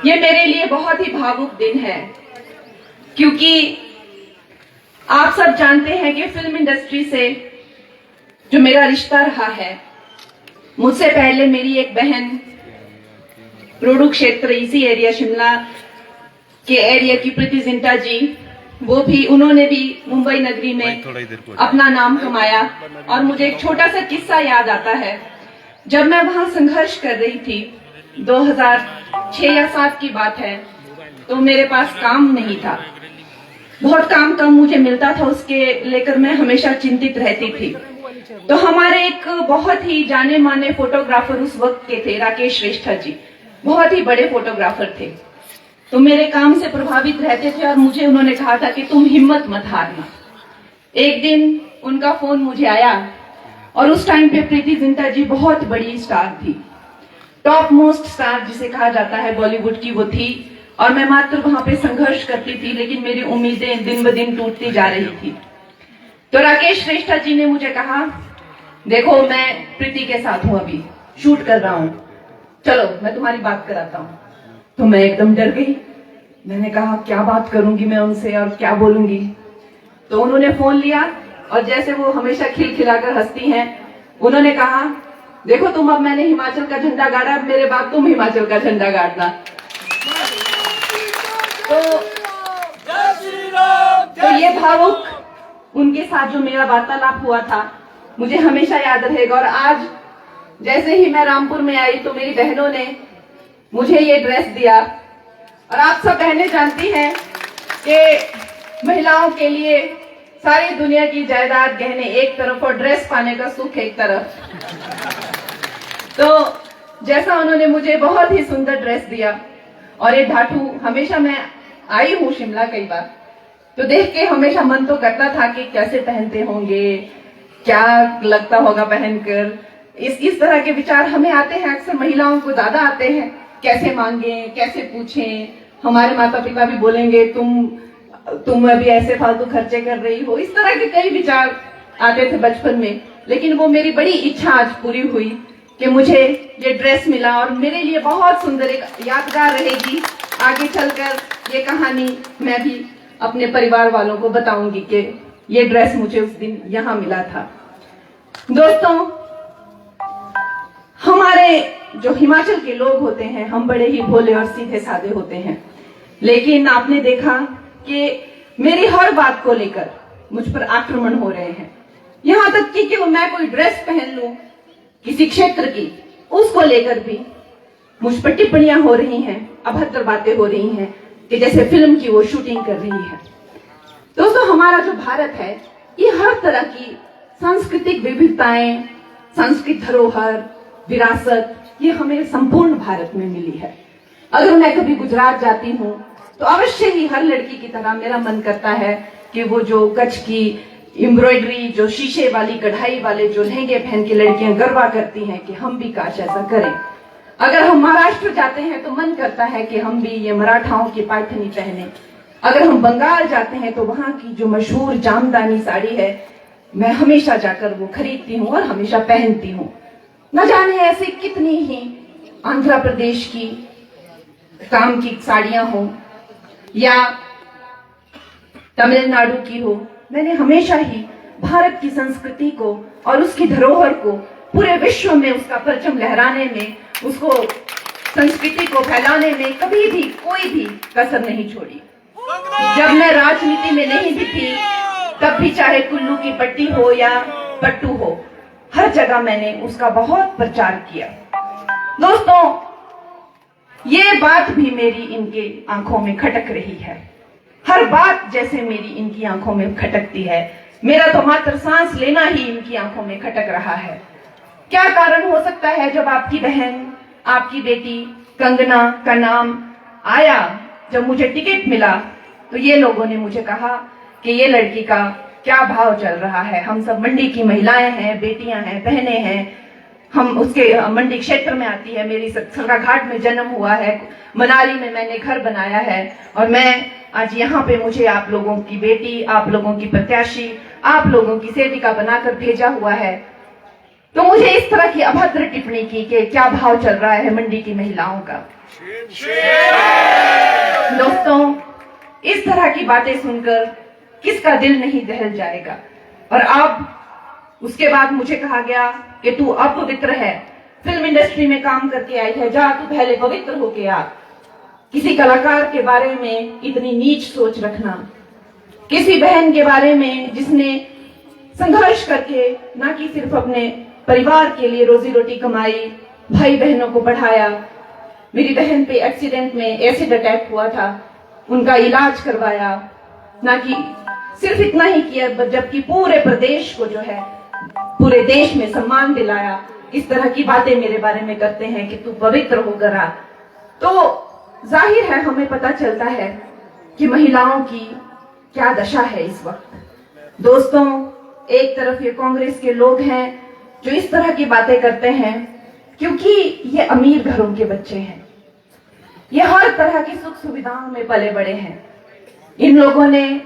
ये मेरे लिए बहुत ही भावुक दिन है, क्योंकि आप सब जानते हैं कि फिल्म इंडस्ट्री से जो मेरा रिश्ता रहा है, मुझसे पहले मेरी एक बहन रोडू क्षेत्र, इसी एरिया शिमला के एरिया की प्रीति जिंटा जी, वो भी उन्होंने भी मुंबई नगरी में अपना नाम कमाया। और मुझे एक छोटा सा किस्सा याद आता है। जब मैं वहां संघर्ष कर रही थी, 2006 या 7 की बात है, तो मेरे पास काम नहीं था, बहुत काम कम मुझे मिलता था, उसके लेकर मैं हमेशा चिंतित रहती थी। तो हमारे एक बहुत ही जाने माने फोटोग्राफर उस वक्त के थे, राकेश श्रेष्ठा जी, बहुत ही बड़े फोटोग्राफर थे। तो मेरे काम से प्रभावित रहते थे और मुझे उन्होंने कहा था कि तुम हिम्मत मत हारना। एक दिन उनका फोन मुझे आया और उस टाइम पे प्रीति जिंटा जी बहुत बड़ी स्टार थी, टॉप मोस्ट स्टार जिसे कहा जाता है बॉलीवुड की, वो थी। और मैं मात्र वहां पे संघर्ष करती थी, लेकिन मेरी उम्मीदें दिन ब दिन टूटती जा रही थी। तो राकेश श्रेष्ठा जी ने मुझे कहा, देखो मैं प्रीति के साथ हूं, अभी शूट कर रहा हूं, चलो मैं तुम्हारी बात कराता हूं। तो मैं एकदम डर गई। मैंने कहा क्या बात करूंगी मैं उनसे और क्या बोलूंगी। तो उन्होंने फोन लिया और जैसे वो हमेशा खिलखिलाकर हंसती हैं, उन्होंने कहा, देखो तुम, अब मैंने हिमाचल का झंडा गाड़ा, अब मेरे बाद तुम हिमाचल का झंडा गाड़ना। तो ये भावुक उनके साथ जो मेरा वार्तालाप हुआ था, मुझे हमेशा याद रहेगा। और आज जैसे ही मैं रामपुर में आई तो मेरी बहनों ने मुझे ये ड्रेस दिया। और आप सब बहनें जानती हैं कि महिलाओं के लिए सारी दुनिया की जायदाद गहने एक तरफ और ड्रेस पाने का सुख एक तरफ। तो जैसा उन्होंने मुझे बहुत ही सुंदर ड्रेस दिया, और ये ढाठू, हमेशा मैं आई हूं शिमला कई बार, तो देख के हमेशा मन तो करता था कि कैसे पहनते होंगे, क्या लगता होगा पहनकर। इस तरह के विचार हमें आते हैं, अक्सर महिलाओं को ज्यादा आते हैं, कैसे मांगे, कैसे पूछें। हमारे माता पिता भी बोलेंगे तुम अभी ऐसे फालतू खर्चे कर रही हो। इस तरह के कई विचार आते थे बचपन में, लेकिन वो मेरी बड़ी इच्छा आज पूरी हुई कि मुझे ये ड्रेस मिला, और मेरे लिए बहुत सुंदर एक यादगार रहेगी। आगे चलकर ये कहानी मैं भी अपने परिवार वालों को बताऊंगी कि ये ड्रेस मुझे उस दिन यहाँ मिला था। दोस्तों, हमारे जो हिमाचल के लोग होते हैं, हम बड़े ही भोले और सीधे साधे होते हैं, लेकिन आपने देखा कि मेरी हर बात को लेकर मुझ पर आक्रमण हो रहे हैं। यहां तक कि मैं कोई ड्रेस पहन लूं किसी क्षेत्र की, उसको लेकर भी मुझ पर टिप्पणियां हो रही हैं, अभद्र बातें हो रही हैं कि जैसे फिल्म की वो शूटिंग कर रही है। दोस्तों, हमारा जो भारत है, ये हर तरह की सांस्कृतिक विविधताएं, सांस्कृतिक धरोहर, विरासत, ये हमें संपूर्ण भारत में मिली है। अगर मैं कभी गुजरात जाती हूँ तो अवश्य ही हर लड़की की तरह मेरा मन करता है कि वो जो कच्छ की एम्ब्रॉयडरी, जो शीशे वाली कढ़ाई वाले जो लहंगे पहन के लड़कियां गरबा करती हैं कि हम भी काश ऐसा करें। अगर हम महाराष्ट्र जाते हैं तो मन करता है कि हम भी ये मराठाओं की पैठनी पहने। अगर हम बंगाल जाते हैं तो वहां की जो मशहूर जामदानी साड़ी है, मैं हमेशा जाकर वो खरीदती हूँ और हमेशा पहनती हूँ। न जाने ऐसे कितनी ही आंध्र प्रदेश की काम की साड़ियां हो या तमिलनाडु की हो, मैंने हमेशा ही भारत की संस्कृति को और उसकी धरोहर को पूरे विश्व में उसका परचम लहराने में, उसको संस्कृति को फैलाने में कभी भी कोई भी कसर नहीं छोड़ी। जब मैं राजनीति में नहीं भी थी, तब भी चाहे कुल्लू की पट्टी हो या पट्टू हो, हर जगह मैंने उसका बहुत प्रचार किया। दोस्तों, ये बात भी मेरी इनके आंखों में खटक रही है। हर बात जैसे मेरी इनकी आंखों में खटकती है, मेरा तो मात्र सांस लेना ही इनकी आंखों में खटक रहा है। क्या कारण हो सकता है जब आपकी बहन, आपकी बेटी कंगना का नाम आया, जब मुझे टिकट मिला तो ये लोगों ने मुझे कहा कि ये लड़की का क्या भाव चल रहा है। हम सब मंडी की महिलाएं हैं, बेटियां हैं, बहनें हैं, हम उसके मंडी क्षेत्र में आती है, मेरी सरकाघाट में जन्म हुआ है, मनाली में मैंने घर बनाया है, और मैं आज यहाँ पे मुझे आप लोगों की बेटी, आप लोगों की प्रत्याशी, आप लोगों की सेविका बनाकर भेजा हुआ है। तो मुझे इस तरह की अभद्र टिप्पणी की कि क्या भाव चल रहा है मंडी की महिलाओं का। दोस्तों, इस तरह की बातें सुनकर किसका दिल नहीं दहल जाएगा। और अब उसके बाद मुझे कहा गया कि तू अपवित्र है, फिल्म इंडस्ट्री में काम करके आई है, जा तू पहले पवित्र होके आ। किसी कलाकार के बारे में इतनी नीच सोच रखना, किसी बहन के बारे में जिसने संघर्ष करके ना कि सिर्फ अपने परिवार के लिए रोजी रोटी कमाई, भाई बहनों को पढ़ाया। मेरी बहन पे एक्सीडेंट में एसिड अटैक हुआ था, उनका इलाज करवाया, ना कि सिर्फ इतना ही किया जबकि पूरे प्रदेश को जो है, पूरे देश में सम्मान दिलाया। इस तरह की बातें मेरे बारे में करते हैं कि तू पवित्र होकर आ। तो जाहिर है हमें पता चलता है कि महिलाओं की क्या दशा है इस वक्त। दोस्तों, एक तरफ ये कांग्रेस के लोग हैं जो इस तरह की बातें करते हैं क्योंकि ये अमीर घरों के बच्चे हैं, ये हर तरह की सुख सुविधाओं में पले बड़े हैं। इन लोगों ने,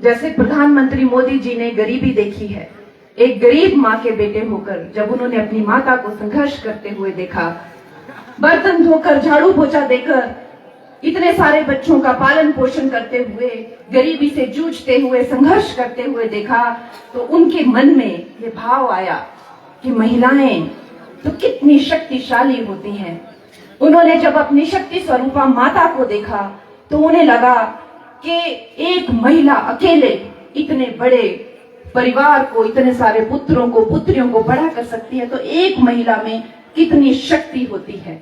जैसे प्रधानमंत्री मोदी जी ने गरीबी देखी है, एक गरीब माँ के बेटे होकर जब उन्होंने अपनी माता को संघर्ष करते हुए देखा, बर्तन धोकर झाड़ू पोछा देकर इतने सारे बच्चों का पालन पोषण करते हुए, गरीबी से जूझते हुए, संघर्ष करते हुए देखा, तो उनके मन में ये भाव आया कि महिलाएं तो कितनी शक्तिशाली होती हैं। उन्होंने जब अपनी शक्ति स्वरूपा माता को देखा तो उन्हें लगा कि एक महिला अकेले इतने बड़े परिवार को, इतने सारे पुत्रों को, पुत्रियों को बड़ा कर सकती है, तो एक महिला में कितनी शक्ति होती है।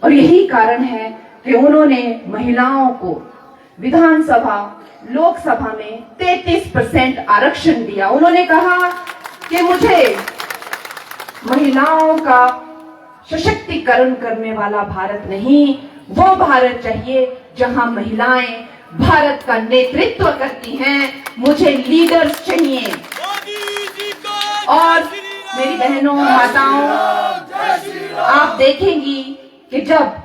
और यही कारण है कि उन्होंने महिलाओं को विधानसभा, लोकसभा में 33% आरक्षण दिया। उन्होंने कहा कि मुझे महिलाओं का सशक्तिकरण करने वाला भारत नहीं, वो भारत चाहिए जहां महिलाएं भारत का नेतृत्व करती हैं। मुझे लीडर्स चाहिए। और मेरी बहनों, माताओं, आप देखेंगी कि जब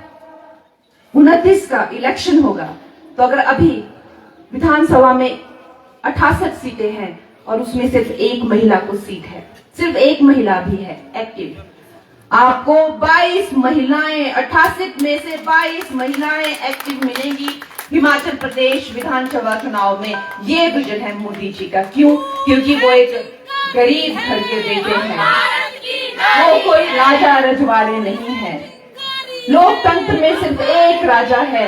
29 का इलेक्शन होगा तो अगर अभी विधानसभा में 68 सीटें हैं और उसमें सिर्फ एक महिला को सीट है, सिर्फ एक महिला भी है एक्टिव, आपको 22 महिलाएं, 88 में से 22 महिलाएं एक्टिव मिलेंगी हिमाचल प्रदेश विधानसभा चुनाव में। ये विजन है मोदी जी का। क्यों? क्योंकि वो एक गरीब घर के बेटे हैं, वो कोई राजा रजवाड़े नहीं है। लोकतंत्र में सिर्फ एक राजा है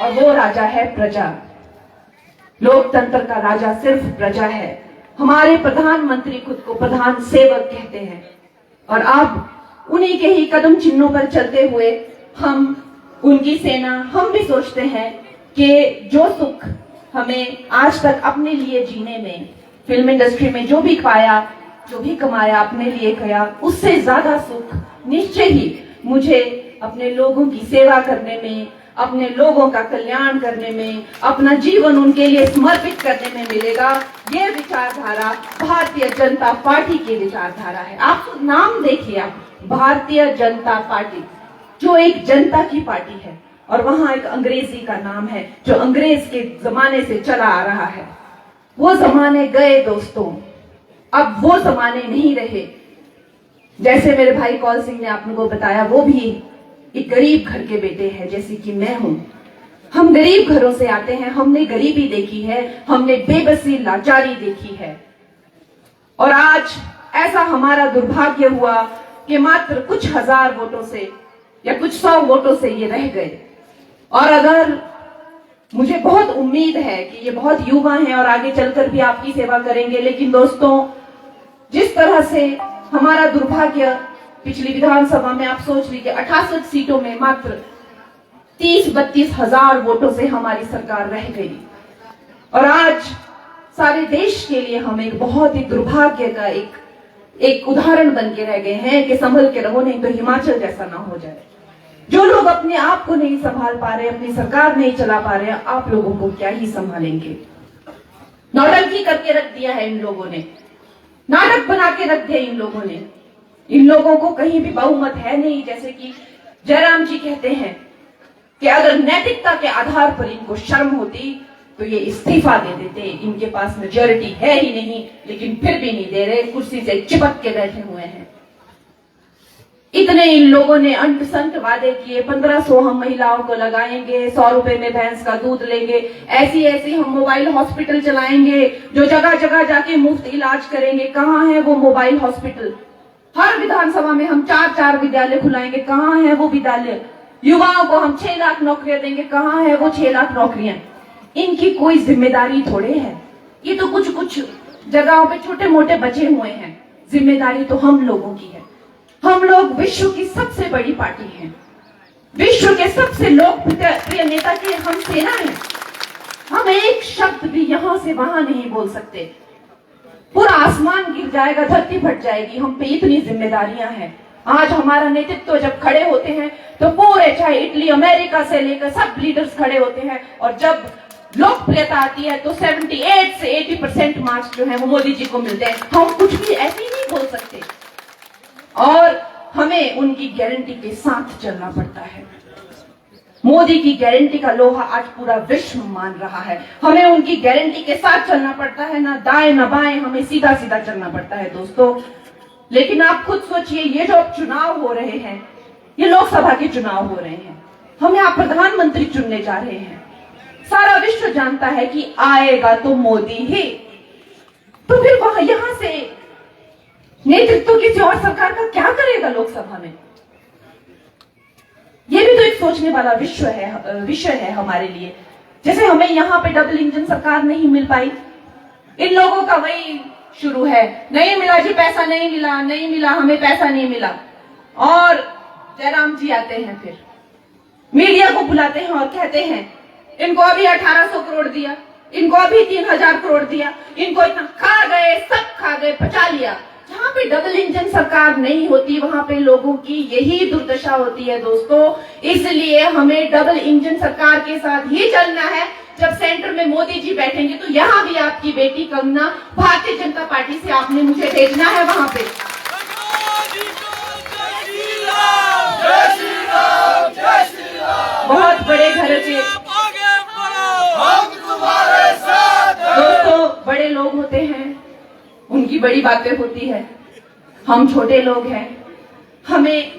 और वो राजा है प्रजा। लोकतंत्र का राजा सिर्फ प्रजा है। हमारे प्रधानमंत्री खुद को प्रधान सेवक कहते हैं और अब उन्हीं के ही कदम चिन्हों पर चलते हुए हम उनकी सेना, हम भी सोचते हैं कि जो सुख हमें आज तक अपने लिए जीने में, फिल्म इंडस्ट्री में जो भी पाया, जो भी कमाया, अपने लिए किया, उससे ज्यादा सुख निश्चय ही मुझे अपने लोगों की सेवा करने में, अपने लोगों का कल्याण करने में, अपना जीवन उनके लिए समर्पित करने में मिलेगा। ये विचारधारा भारतीय जनता पार्टी की विचारधारा है। आप नाम देखिए, आप भारतीय जनता पार्टी, जो एक जनता की पार्टी है, और वहां एक अंग्रेजी का नाम है जो अंग्रेज के जमाने से चला आ रहा है। वो जमाने गए दोस्तों, अब वो जमाने नहीं रहे। जैसे मेरे भाई कौल सिंह ने आपको बताया, वो भी एक गरीब घर के बेटे हैं जैसे कि मैं हूं। हम गरीब घरों से आते हैं, हमने गरीबी देखी है, हमने बेबसी, लाचारी देखी है। और आज ऐसा हमारा दुर्भाग्य हुआ कि मात्र कुछ हजार वोटों से या कुछ 100 वोटों से ये रह गए। और अगर मुझे बहुत उम्मीद है कि ये बहुत युवा हैं और आगे चलकर भी आपकी सेवा करेंगे, लेकिन दोस्तों, जिस तरह से हमारा दुर्भाग्य, पिछली विधानसभा में आप सोच लीजिए 68 सीटों में मात्र 30-32 हजार वोटों से हमारी सरकार रह गई। और आज सारे देश के लिए हम एक बहुत ही दुर्भाग्य का एक उदाहरण बन के रह गए हैं कि संभल के रहो, नहीं तो हिमाचल जैसा ना हो जाए। जो लोग अपने आप को नहीं संभाल पा रहे, अपनी सरकार नहीं चला पा रहे, आप लोगों को क्या ही संभालेंगे। नौटंकी करके रख दिया है इन लोगों ने, नाटक बना के रख दिया इन लोगों ने। इन लोगों को कहीं भी बहुमत है नहीं। जैसे कि जयराम जी कहते हैं कि अगर नैतिकता के आधार पर इनको शर्म होती तो ये इस्तीफा दे देते। इनके पास मेजॉरिटी है ही नहीं, लेकिन फिर भी नहीं दे रहे, कुर्सी से चिपक के बैठे हुए हैं। इतने इन लोगों ने अंट संट वादे किए, 1500 हम महिलाओं को लगाएंगे, 100 रुपए में भैंस का दूध लेंगे, ऐसी ऐसी हम मोबाइल हॉस्पिटल चलाएंगे जो जगह जगह जाके मुफ्त इलाज करेंगे। कहाँ है वो मोबाइल हॉस्पिटल? हर विधानसभा में हम 4-4 विद्यालय खुलाएंगे, कहाँ है वो विद्यालय? युवाओं को हम 6 लाख नौकरियां देंगे, कहाँ है वो 6 लाख नौकरियां? इनकी कोई जिम्मेदारी थोड़े है। ये तो कुछ कुछ जगहों पे छोटे मोटे बचे हुए हैं। जिम्मेदारी तो हम लोगों की है। हम लोग विश्व की सबसे बड़ी पार्टी हैं, विश्व के सबसे लोकप्रिय नेता की हम सेना है। हम एक शब्द भी यहां से वहां नहीं बोल सकते, पूरा आसमान गिर जाएगा, धरती फट जाएगी। हम पे इतनी जिम्मेदारियां हैं। आज हमारा नेतृत्व जब खड़े होते हैं तो पूरे, चाहे इटली अमेरिका से लेकर सब लीडर्स खड़े होते हैं, और जब लोकप्रियता आती है तो 78 से 80% मार्क्स जो है वो मोदी जी को मिलते हैं। हम कुछ भी ऐसे ही नहीं बोल सकते, और हमें उनकी गारंटी के साथ चलना पड़ता है। मोदी की गारंटी का लोहा आज पूरा विश्व मान रहा है। हमें उनकी गारंटी के साथ चलना पड़ता है, ना दाएं ना बाएं, हमें सीधा सीधा चलना पड़ता है दोस्तों। लेकिन आप खुद सोचिए, ये जो चुनाव हो रहे हैं, ये लोकसभा के चुनाव हो रहे हैं, हम यहाँ प्रधानमंत्री चुनने जा रहे हैं। सारा विश्व जानता है कि आएगा तो मोदी ही, तो फिर वह यहां से नेतृत्व किसी और सरकार का क्या करेगा लोकसभा में? यह भी तो एक सोचने वाला विषय है हमारे लिए। जैसे हमें यहाँ पे डबल इंजन सरकार नहीं मिल पाई, इन लोगों का वही शुरू है, नहीं मिला जी, पैसा नहीं मिला, नहीं मिला, हमें पैसा नहीं मिला। और जयराम जी आते हैं, फिर मीडिया को बुलाते हैं और कहते हैं इनको अभी 1800 करोड़ दिया, इनको अभी 3000 करोड़ दिया, इनको इतना खा गए, सब खा गए, पचा लिया। जहां पे डबल इंजन सरकार नहीं होती वहां पे लोगों की यही दुर्दशा होती है दोस्तों। इसलिए हमें डबल इंजन सरकार के साथ ही चलना है। जब सेंटर में मोदी जी बैठेंगे तो यहाँ भी आपकी बेटी कंगना भारतीय जनता पार्टी से आपने मुझे भेजना है वहां पे। बहुत बड़े घर के दोस्तों, बड़े लोग होते हैं, उनकी बड़ी बातें होती है। हम छोटे लोग हैं, हमें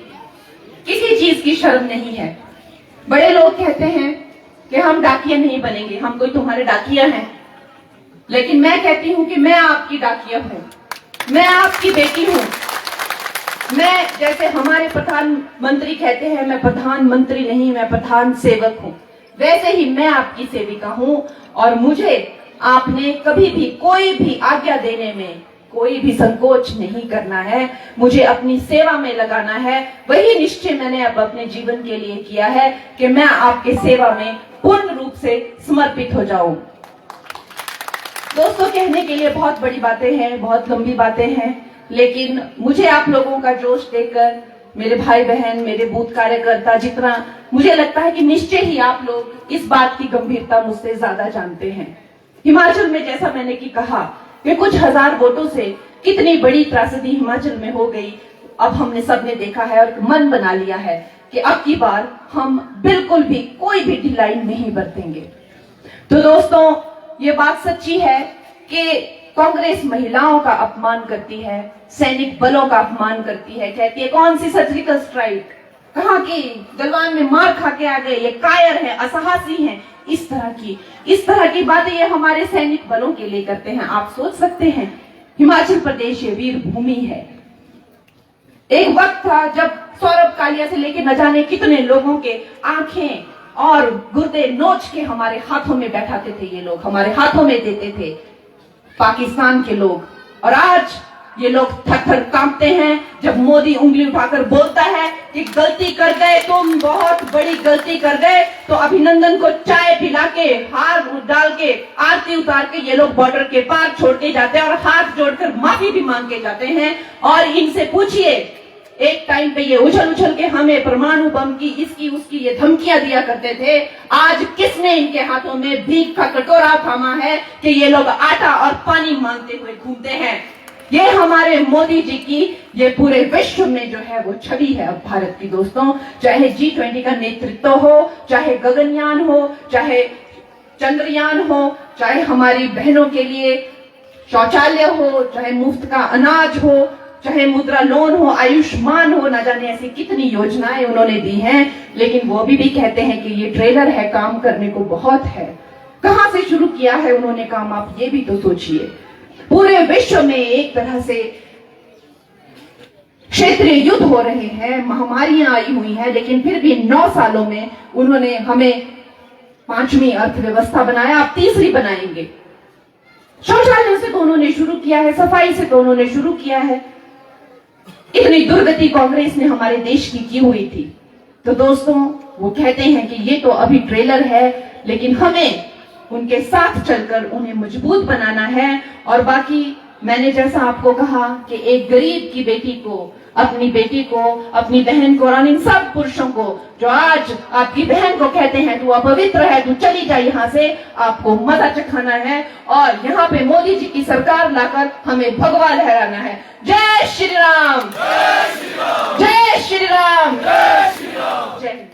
किसी चीज की शर्म नहीं है। बड़े लोग कहते हैं कि हम डाकिया नहीं बनेंगे, हम कोई तुम्हारे डाकिया हैं, लेकिन मैं कहती हूं कि मैं आपकी डाकिया हूं, मैं आपकी बेटी हूं। मैं, जैसे हमारे प्रधानमंत्री कहते हैं, मैं प्रधानमंत्री नहीं, मैं प्रधान सेवक हूं, वैसे ही मैं आपकी सेविका हूं। और मुझे आपने कभी भी कोई भी आज्ञा देने में कोई भी संकोच नहीं करना है, मुझे अपनी सेवा में लगाना है। वही निश्चय मैंने अब अपने जीवन के लिए किया है कि मैं आपके सेवा में पूर्ण रूप से समर्पित हो जाऊं। दोस्तों, कहने के लिए बहुत बड़ी बातें हैं, बहुत लंबी बातें हैं, लेकिन मुझे आप लोगों का जोश देखकर, मेरे भाई बहन, मेरे बूथ कार्यकर्ता, जितना मुझे लगता है कि निश्चय ही आप लोग इस बात की गंभीरता मुझसे ज्यादा जानते हैं। हिमाचल में, जैसा मैंने की कहा कि कुछ हजार वोटों से कितनी बड़ी त्रासदी हिमाचल में हो गई, अब हमने सबने देखा है और मन बना लिया है कि अब की बार हम बिल्कुल भी कोई भी ढिलाई नहीं बरतेंगे। तो दोस्तों, ये बात सच्ची है कि कांग्रेस महिलाओं का अपमान करती है, सैनिक बलों का अपमान करती है, कहती है कौन सी सर्जिकल स्ट्राइक, कहाँ की, गलवान में मार खा के आ गए, ये कायर है, असहासी हैं। इस तरह की बातें ये हमारे सैनिक बलों के लिए करते हैं। आप सोच सकते हैं, हिमाचल प्रदेश ये वीर भूमि है। एक वक्त था जब सौरभ कालिया से लेकर न जाने कितने लोगों के आंखें और गुर्दे नोच के हमारे हाथों में बैठाते थे, ये लोग हमारे हाथों में देते थे, पाकिस्तान के लोग। और आज ये लोग थर थर कांपते हैं जब मोदी उंगली उठाकर बोलता है कि गलती कर गए तुम, बहुत बड़ी गलती कर गए। तो अभिनंदन को चाय पिला के, हार डाल के, आरती उतार के ये लोग बॉर्डर के पार छोड़ के जाते हैं और हाथ जोड़कर माफी भी मांग के जाते हैं। और इनसे पूछिए, एक टाइम पे ये उछल उछल के हमें परमाणु बम की, इसकी उसकी ये धमकियां दिया करते थे। आज किसने इनके हाथों में भीख का कटोरा थामा है कि ये लोग आटा और पानी मांगते हुए घूमते हैं। ये हमारे मोदी जी की ये पूरे विश्व में जो है वो छवि है अब भारत की। दोस्तों, चाहे G20 का नेतृत्व हो, चाहे गगनयान हो, चाहे चंद्रयान हो, चाहे हमारी बहनों के लिए शौचालय हो, चाहे मुफ्त का अनाज हो, चाहे मुद्रा लोन हो, आयुष्मान हो, ना जाने ऐसी कितनी योजनाएं उन्होंने दी हैं, लेकिन वो भी कहते हैं कि ये ट्रेलर है, काम करने को बहुत है। कहां से शुरू किया है उन्होंने काम, आप ये भी तो सोचिए। पूरे विश्व में एक तरह से क्षेत्रीय युद्ध हो रहे हैं, महामारियां आई हुई हैं, लेकिन फिर भी 9 सालों में उन्होंने हमें 5वीं अर्थव्यवस्था बनाया, आप तीसरी बनाएंगे। शौचालयों से तो उन्होंने शुरू किया है, सफाई से तो उन्होंने शुरू किया है। इतनी दुर्गति कांग्रेस ने हमारे देश की हुई थी। तो दोस्तों, वो कहते हैं कि ये तो अभी ट्रेलर है, लेकिन हमें उनके साथ चलकर उन्हें मजबूत बनाना है। और बाकी मैंने जैसा आपको कहा कि एक गरीब की बेटी को, अपनी बेटी को, अपनी बहन को और इन सब पुरुषों को जो आज आपकी बहन को कहते हैं तू अपवित्र है, तू चली जा यहाँ से, आपको मजा चखाना है और यहाँ पे मोदी जी की सरकार लाकर हमें भगवा लहराना है। जय श्री राम, जय श्री राम, जय श्री राम, जय।